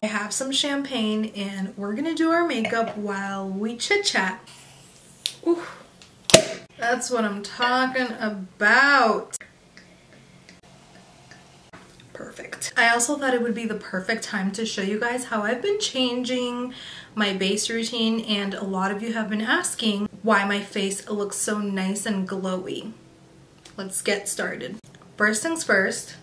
I have some champagne and we're gonna do our makeup while we chit chat. Ooh, that's what I'm talking about. Perfect. I also thought it would be the perfect time to show you guys how I've been changing my base routine, and a lot of you have been asking why my face looks so nice and glowy. Let's get started. First things first.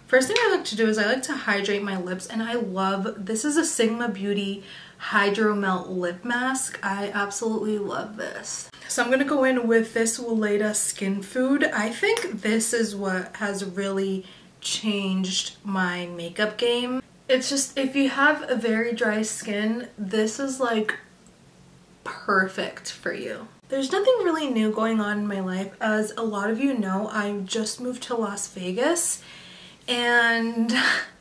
First thing I like to do is I like to hydrate my lips, and I love, this is a Sigma Beauty Hydro Melt Lip Mask. I absolutely love this. So I'm gonna go in with this Weleda Skin Food. I think this is what has really changed my makeup game. It's just, if you have a very dry skin, this is like perfect for you. There's nothing really new going on in my life. As a lot of you know, I just moved to Las Vegas, and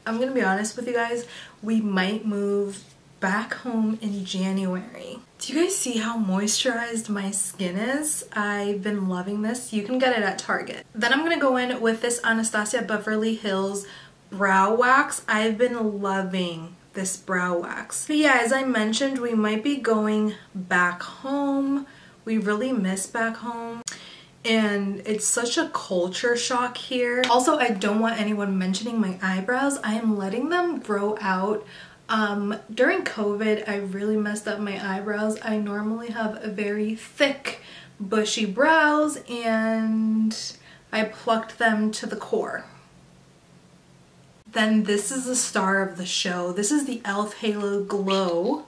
I'm gonna be honest with you guys, we might move back home in January. Do you guys see how moisturized my skin is? I've been loving this. You can get it at Target. Then I'm gonna go in with this Anastasia Beverly Hills brow wax. I've been loving this brow wax. But yeah, as I mentioned, we might be going back home. We really miss back home, and it's such a culture shock here. Also, I don't want anyone mentioning my eyebrows. I am letting them grow out. During COVID, I really messed up my eyebrows. I normally have a very thick, bushy brows, and I plucked them to the core. Then this is the star of the show. This is the e.l.f. Halo Glow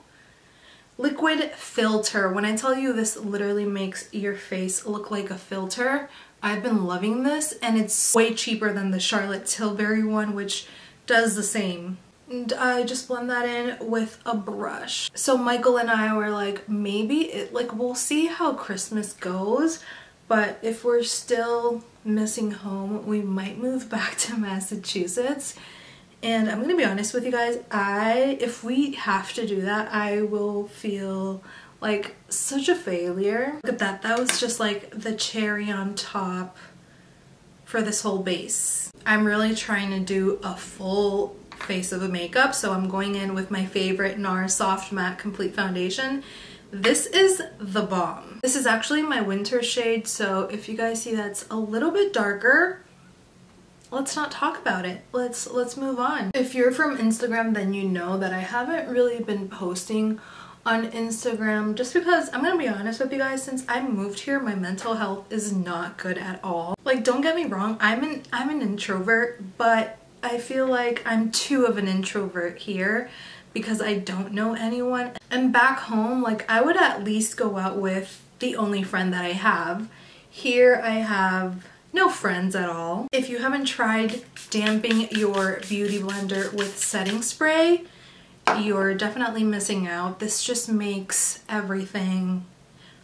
Liquid Filter. When I tell you this literally makes your face look like a filter, I've been loving this, and it's way cheaper than the Charlotte Tilbury one, which does the same. And I just blend that in with a brush. So Michael and I were like, maybe we'll see how Christmas goes, but if we're still missing home, we might move back to Massachusetts. And I'm gonna be honest with you guys, if we have to do that, I will feel like such a failure. Look at that, that was just like the cherry on top for this whole base. I'm really trying to do a full face of a makeup, so I'm going in with my favorite NARS Soft Matte Complete Foundation. This is the bomb. This is actually my winter shade, so if you guys see that's a little bit darker, let's not talk about it. Let's move on. If you're from Instagram, then you know that I haven't really been posting on Instagram, just because I'm gonna be honest with you guys, since I moved here, my mental health is not good at all. Like, don't get me wrong, I'm an introvert, but I feel like I'm too of an introvert here because I don't know anyone. And back home, like, I would at least go out with the only friend that I have. Here I have no friends at all. If you haven't tried damping your beauty blender with setting spray, you're definitely missing out. This just makes everything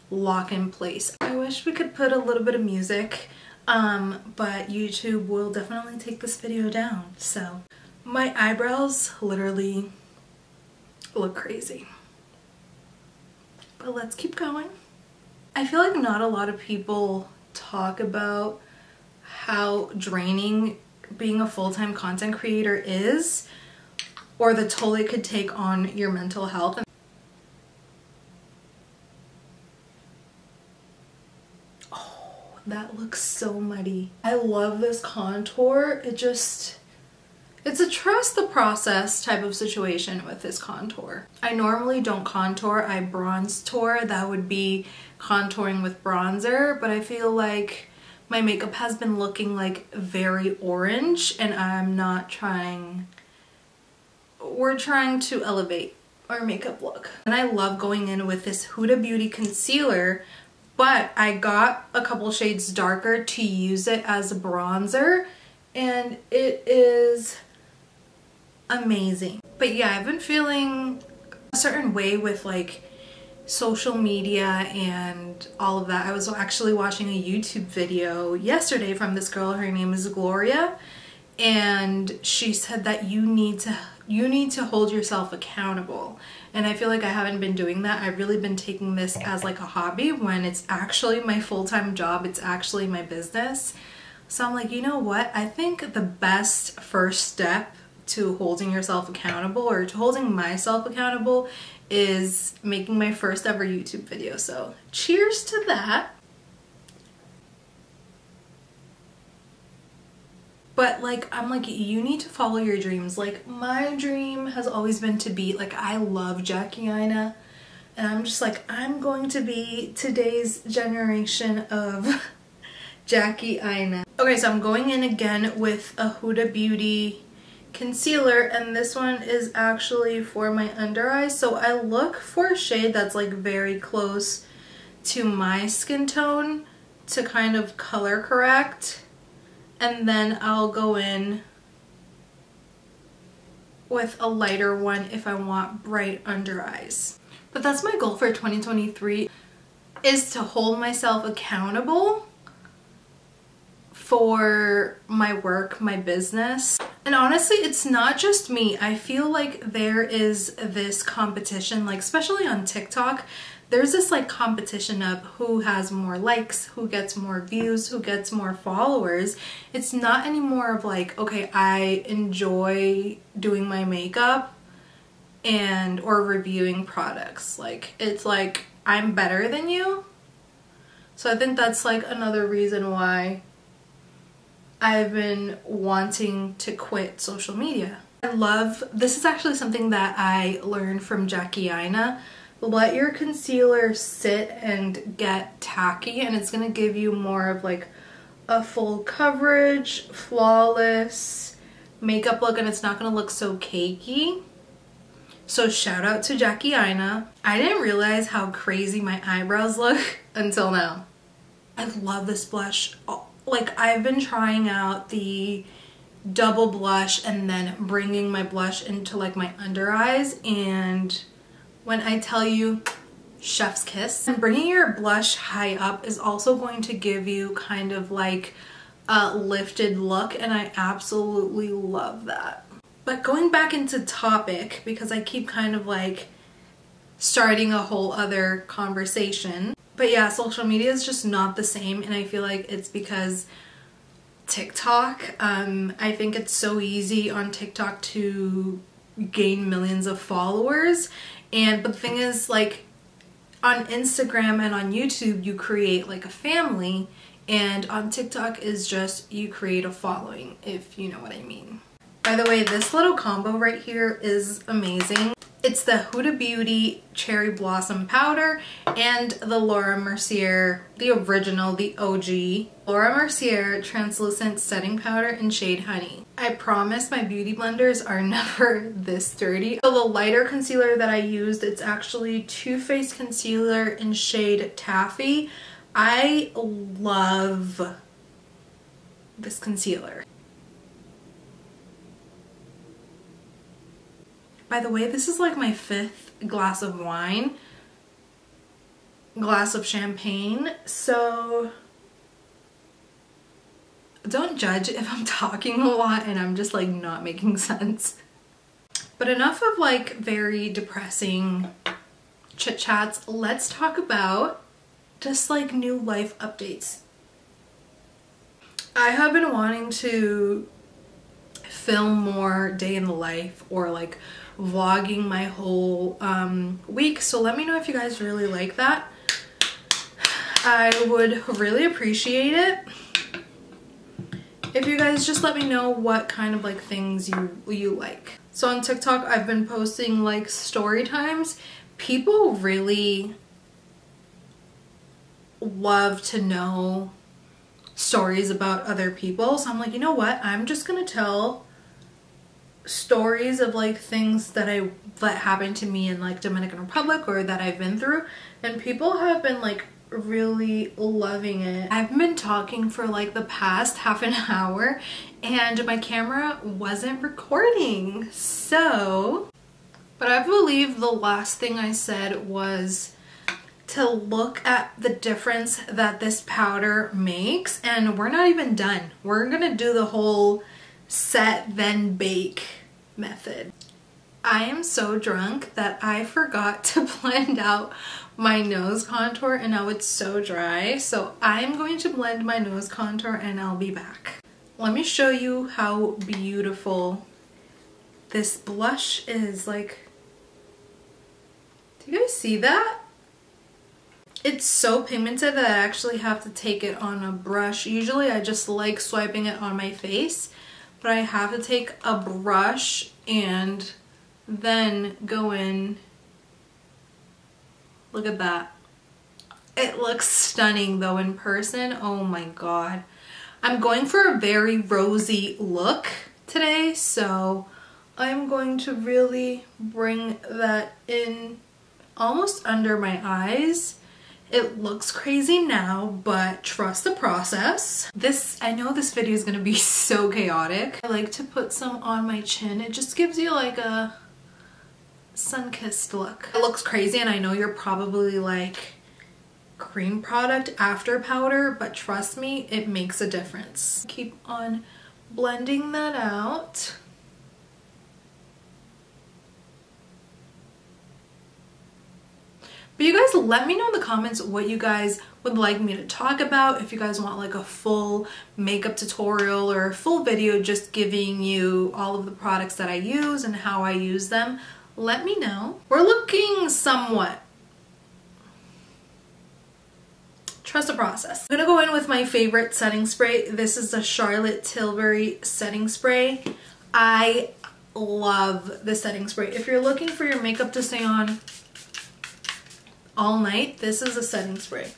lock in place. I wish we could put a little bit of music, but YouTube will definitely take this video down. So my eyebrows literally look crazy, but let's keep going. I feel like not a lot of people talk about how draining being a full-time content creator is, or the toll it could take on your mental health. Oh, that looks so muddy. I love this contour. It's a trust the process type of situation with this contour. I normally don't contour, I bronze tour. That would be contouring with bronzer, but I feel like my makeup has been looking like very orange, and I'm not trying. We're trying to elevate our makeup look. And I love going in with this Huda Beauty concealer, but I got a couple shades darker to use it as a bronzer, and it is amazing. But yeah, I've been feeling a certain way with like social media and all of that. I was actually watching a YouTube video yesterday from this girl. Her name is Gloria, and she said that you need to hold yourself accountable, and I feel like I haven't been doing that. I've really been taking this as like a hobby when it's actually my full-time job. It's actually my business. So I'm like, you know what? I think the best first step to holding yourself accountable, or to holding myself accountable, is making my first ever YouTube video. So cheers to that. But like, I'm like, you need to follow your dreams. Like, my dream has always been to be, like, I love Jackie Aina, and I'm just like, I'm going to be today's generation of Jackie Aina. Okay, so I'm going in again with a Huda Beauty concealer, and this one is actually for my under eyes. So I look for a shade that's like very close to my skin tone to kind of color correct, and then I'll go in with a lighter one if I want bright under eyes. But that's my goal for 2023, is to hold myself accountable for my work, my business. And honestly, it's not just me. I feel like there is this competition, like especially on TikTok, there's this like competition of who has more likes, who gets more views, who gets more followers. It's not anymore of like, okay, I enjoy doing my makeup and or reviewing products. Like, it's like, I'm better than you. So I think that's like another reason why I've been wanting to quit social media. I love, this is actually something that I learned from Jackie Aina. Let your concealer sit and get tacky, and it's gonna give you more of like a full coverage, flawless makeup look, and it's not gonna look so cakey. So shout out to Jackie Aina. I didn't realize how crazy my eyebrows look until now. I love this blush. Like, I've been trying out the double blush and then bringing my blush into like my under eyes, and when I tell you, chef's kiss. And bringing your blush high up is also going to give you kind of like a lifted look, and I absolutely love that. But going back into topic, because I keep kind of like starting a whole other conversation. But yeah, social media is just not the same, and I feel like it's because TikTok, I think it's so easy on TikTok to gain millions of followers, but the thing is, like, on Instagram and on YouTube you create like a family, and on TikTok is just you create a following, if you know what I mean. By the way, this little combo right here is amazing. It's the Huda Beauty Cherry Blossom Powder and the Laura Mercier, the original, the OG, Laura Mercier Translucent Setting Powder in shade Honey. I promise my beauty blenders are never this dirty. So the lighter concealer that I used, it's actually Too Faced Concealer in shade Taffy. I love this concealer. By the way, this is like my 5th glass of wine, glass of champagne, so don't judge if I'm talking a lot and I'm just like not making sense. But enough of like very depressing chit chats. Let's talk about just like new life updates. I have been wanting to film more day in the life, or like vlogging my whole week, so let me know if you guys really like that. I would really appreciate it if you guys just let me know what kind of like things you like. So on TikTok I've been posting like story times. People really love to know stories about other people, so I'm like, you know what, I'm just gonna tell stories of like things that happened to me in like Dominican Republic or that I've been through, and people have been like really loving it. I've been talking for like the past half an hour and my camera wasn't recording, so, but I believe the last thing I said was to look at the difference that this powder makes, and we're not even done. We're gonna do the whole set then bake method. I am so drunk that I forgot to blend out my nose contour and now it's so dry. So I'm going to blend my nose contour and I'll be back. Let me show you how beautiful this blush is. Like, do you guys see that? It's so pigmented that I actually have to take it on a brush. Usually I just like swiping it on my face, but I have to take a brush and then go in. Look at that. It looks stunning though in person. Oh my god. I'm going for a very rosy look today, so I'm going to really bring that in almost under my eyes. It looks crazy now, but trust the process. I know this video is gonna be so chaotic. I like to put some on my chin. It just gives you like a sun-kissed look. It looks crazy and I know you're probably like, cream product after powder, but trust me, it makes a difference. Keep on blending that out. But you guys let me know in the comments what you guys would like me to talk about. If you guys want like a full makeup tutorial or a full video just giving you all of the products that I use and how I use them, let me know. We're looking somewhat. Trust the process. I'm gonna go in with my favorite setting spray. This is the Charlotte Tilbury setting spray. I love this setting spray. If you're looking for your makeup to stay on all night, this is a setting spray.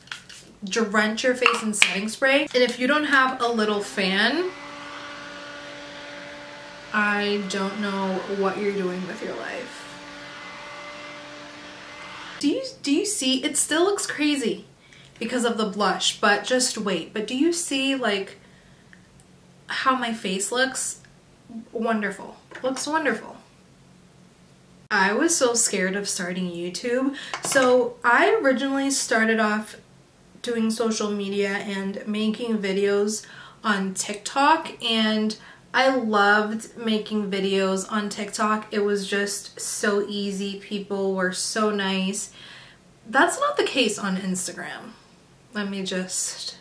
Drench your face in setting spray. And if you don't have a little fan, I don't know what you're doing with your life. Do you see? It still looks crazy because of the blush, but just wait. But do you see like how my face looks? Wonderful. Looks wonderful. I was so scared of starting YouTube. So I originally started off doing social media and making videos on TikTok, and I loved making videos on TikTok. It was just so easy. People were so nice. That's not the case on Instagram. Let me just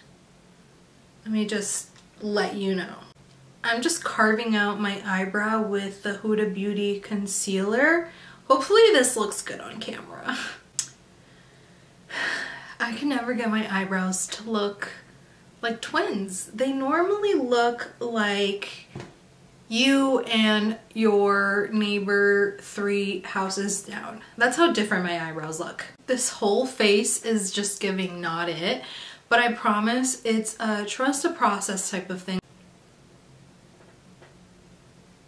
let you know. I'm just carving out my eyebrow with the Huda Beauty concealer. Hopefully this looks good on camera. I can never get my eyebrows to look like twins. They normally look like you and your neighbor 3 houses down. That's how different my eyebrows look. This whole face is just giving not it, but I promise it's a trust the process type of thing.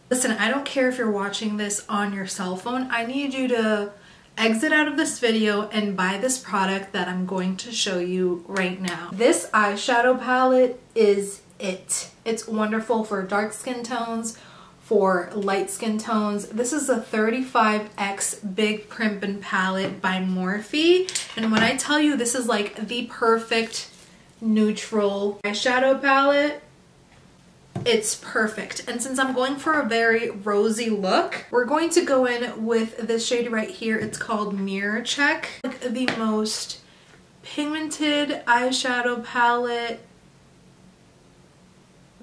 Listen, I don't care if you're watching this on your cell phone. I need you to exit out of this video and buy this product that I'm going to show you right now. This eyeshadow palette is it. It's wonderful for dark skin tones, for light skin tones. This is a 35X Big Primpin palette by Morphe. And when I tell you this is like the perfect neutral eyeshadow palette, it's perfect. And since I'm going for a very rosy look, we're going to go in with this shade right here. It's called Mirror Check. Like the most pigmented eyeshadow palette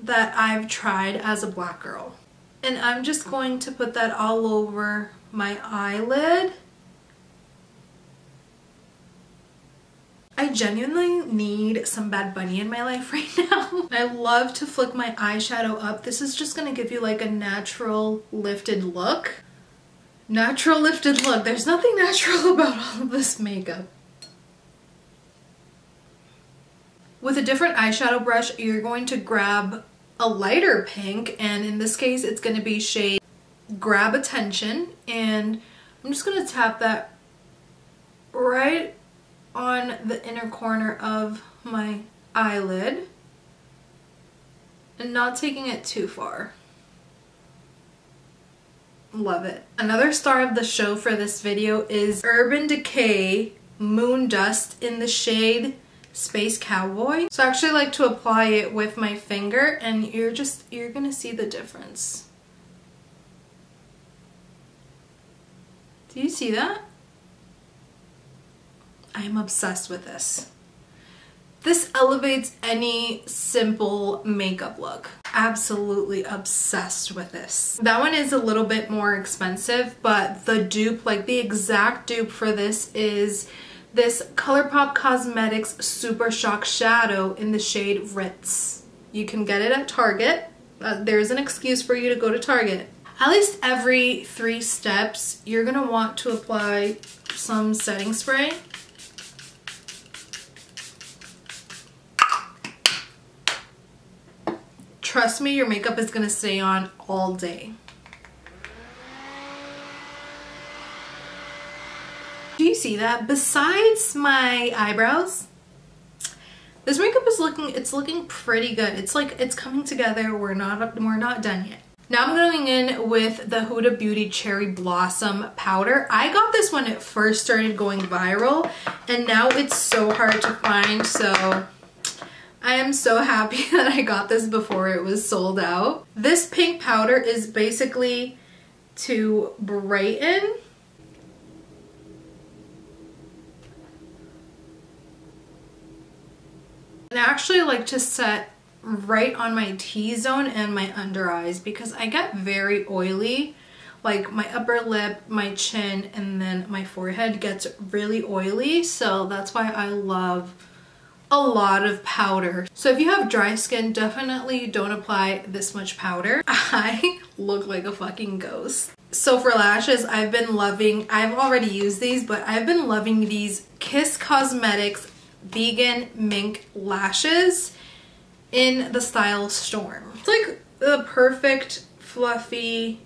that I've tried as a black girl. And I'm just going to put that all over my eyelid. I genuinely need some Bad Bunny in my life right now. I love to flick my eyeshadow up. This is just gonna give you like a natural lifted look. Natural lifted look. There's nothing natural about all of this makeup. With a different eyeshadow brush, you're going to grab a lighter pink, and in this case it's going to be shade Grab Attention, and I'm just going to tap that right on the inner corner of my eyelid and not taking it too far. Love it. Another star of the show for this video is Urban Decay Moon Dust in the shade Space Cowboy. So I actually like to apply it with my finger, and you're gonna see the difference. Do you see that? I am obsessed with this. This elevates any simple makeup look. Absolutely obsessed with this. That one is a little bit more expensive, but the dupe, like the exact dupe for this is this ColourPop Cosmetics Super Shock Shadow in the shade Ritz. You can get it at Target. There's an excuse for you to go to Target. At least every 3 steps, you're gonna want to apply some setting spray. Trust me, your makeup is gonna stay on all day. Do you see that? Besides my eyebrows, this makeup is looking pretty good. It's like it's coming together. We're not done yet. Now I'm going in with the Huda Beauty Cherry Blossom powder. I got this when it first started going viral, and now it's so hard to find, so I am so happy that I got this before it was sold out. This pink powder is basically to brighten. And I actually like to set right on my T-zone and my under eyes because I get very oily. Like my upper lip, my chin, and then my forehead gets really oily. So that's why I love a lot of powder. So if you have dry skin, definitely don't apply this much powder. I look like a fucking ghost. So for lashes, I've already used these, but I've been loving these Kiss Cosmetics Vegan Mink Lashes in the style Storm. It's like the perfect fluffy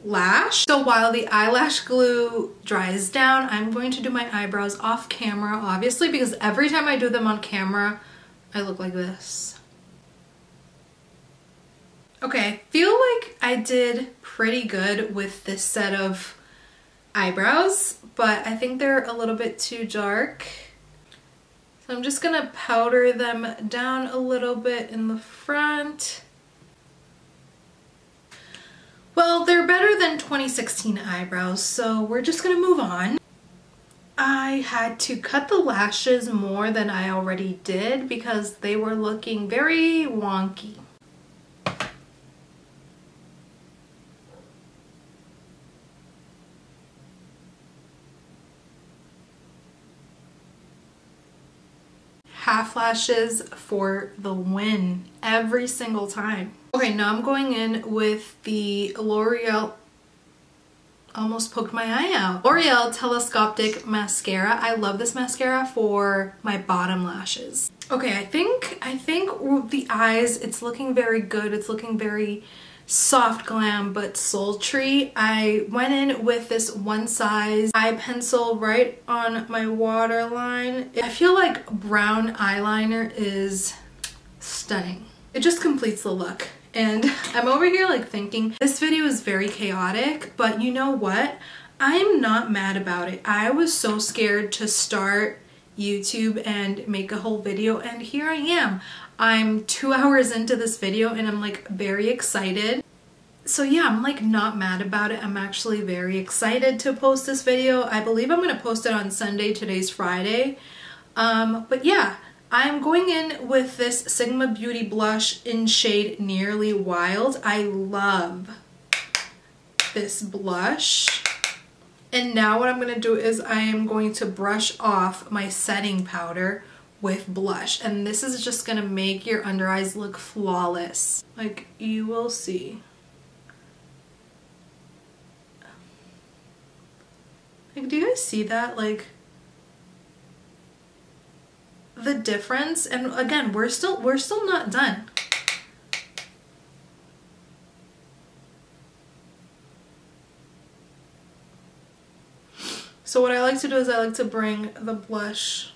lash. So while the eyelash glue dries down, I'm going to do my eyebrows off camera, obviously, because every time I do them on camera, I look like this. Okay, I feel like I did pretty good with this set of eyebrows, but I think they're a little bit too dark. So I'm just gonna powder them down a little bit in the front. Well, they're better than 2016 eyebrows, so we're just gonna move on. I had to cut the lashes more than I already did because they were looking very wonky. Half lashes for the win every single time. Okay, now I'm going in with the L'Oreal, almost poked my eye out, L'Oreal Telescopic Mascara. I love this mascara for my bottom lashes. Okay, I think the eyes, it's looking very good. It's looking very soft glam but sultry. I went in with this one size eye pencil right on my waterline. I feel like brown eyeliner is stunning. It just completes the look. And I'm over here like thinking this video is very chaotic, but you know what? I'm not mad about it. I was so scared to start YouTube and make a whole video, and here I am. I'm 2 hours into this video and I'm like very excited. So yeah, I'm like not mad about it. I'm actually very excited to post this video. I believe I'm gonna post it on Sunday. Today's Friday. But yeah, I'm going in with this Sigma Beauty blush in shade Nearly Wild. I love this blush. And now what I'm gonna do is I am going to brush off my setting powder with blush, and this is just gonna make your under eyes look flawless. Like, you will see. Like, do you guys see that? Like, the difference? And again, we're still not done. So what I like to do is I like to bring the blush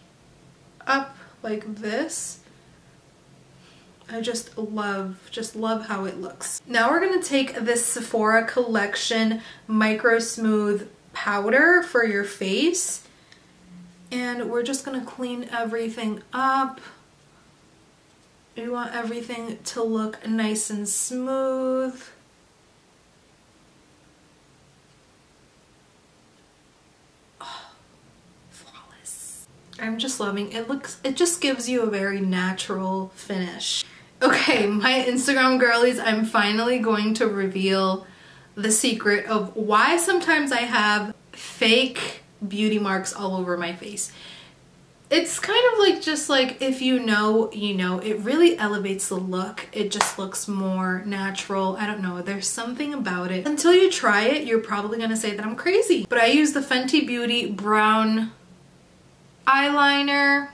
up like this. I just love how it looks. Now we're gonna take this Sephora Collection Micro Smooth powder for your face, and we're just gonna clean everything up. We want everything to look nice and smooth. I'm just loving it. It just gives you a very natural finish. Okay, my Instagram girlies, I'm finally going to reveal the secret of why sometimes I have fake beauty marks all over my face. It's kind of like, just like, if you know, you know. It really elevates the look. It just looks more natural. I don't know, there's something about it. Until you try it, you're probably gonna say that I'm crazy. But I use the Fenty Beauty brown eyeliner,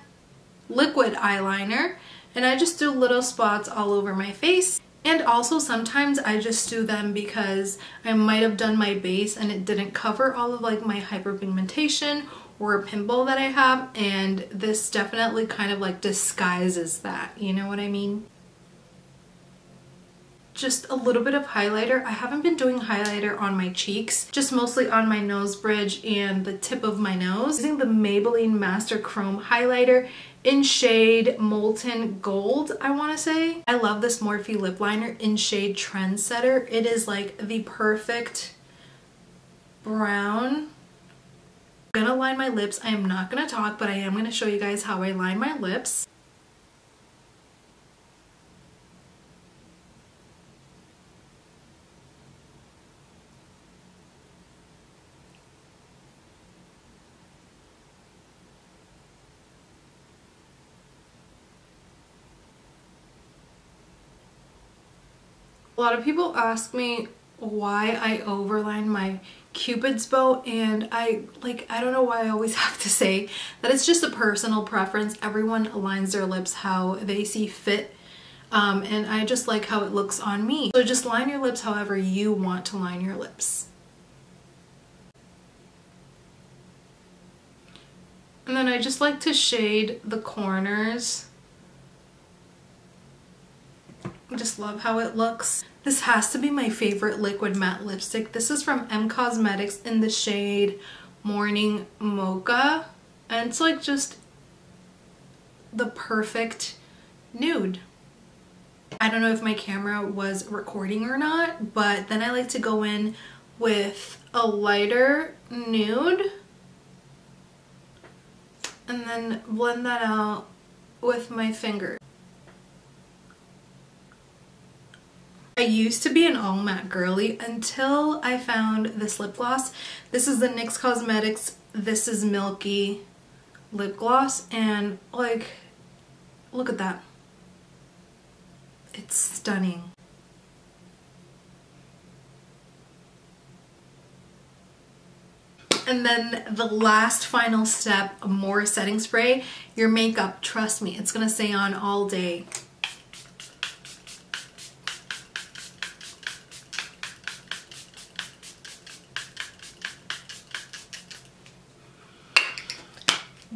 liquid eyeliner, and I just do little spots all over my face. And also sometimes I just do them because I might have done my base and it didn't cover all of like my hyperpigmentation or a pimple that I have, and this definitely kind of like disguises that, you know what I mean? Just a little bit of highlighter. I haven't been doing highlighter on my cheeks, just mostly on my nose bridge and the tip of my nose. Using the Maybelline Master Chrome highlighter in shade Molten Gold, I want to say. I love this Morphe lip liner in shade Trendsetter. It is like the perfect brown. I'm gonna line my lips. I am not gonna talk, but I am gonna show you guys how I line my lips. A lot of people ask me why I overline my Cupid's bow, and I don't know why I always have to say that it's just a personal preference. Everyone lines their lips how they see fit, and I just like how it looks on me. So just line your lips however you want to line your lips. And then I just like to shade the corners. I just love how it looks. This has to be my favorite liquid matte lipstick. This is from Cosmetics in the shade Morning Mocha. And it's like just the perfect nude. I don't know if my camera was recording or not, but then I like to go in with a lighter nude and then blend that out with my finger. I used to be an all matte girly until I found this lip gloss. This is the NYX Cosmetics This Is Milky lip gloss, and like, look at that. It's stunning. And then the last final step, more setting spray. Your makeup, trust me, it's gonna stay on all day.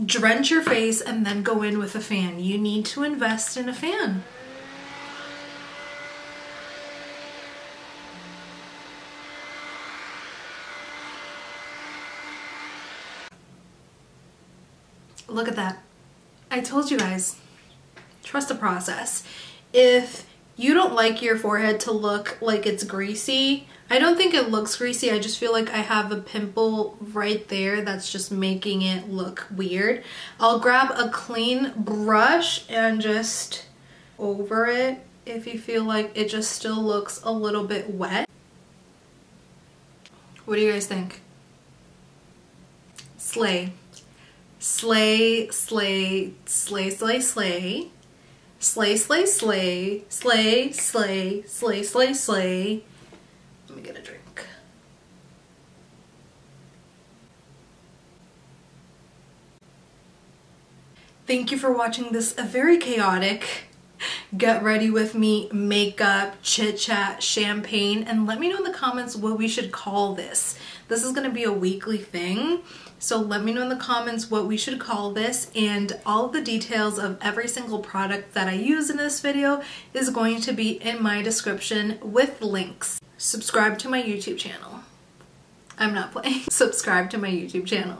Drench your face and then go in with a fan. You need to invest in a fan. Look at that. I told you guys, trust the process. If you don't like your forehead to look like it's greasy, I don't think it looks greasy, I just feel like I have a pimple right there that's just making it look weird. I'll grab a clean brush and just over it if you feel like it just still looks a little bit wet. What do you guys think? Slay. Slay, slay, slay, slay, slay. Slay, slay, slay, slay, slay, slay, slay, slay. Let me get a drink. Thank you for watching this very chaotic get ready with me makeup, chit chat, champagne, and let me know in the comments what we should call this. This is gonna be a weekly thing. So let me know in the comments what we should call this, and all of the details of every single product that I use in this video is going to be in my description with links. Subscribe to my YouTube channel. I'm not playing. Subscribe to my YouTube channel.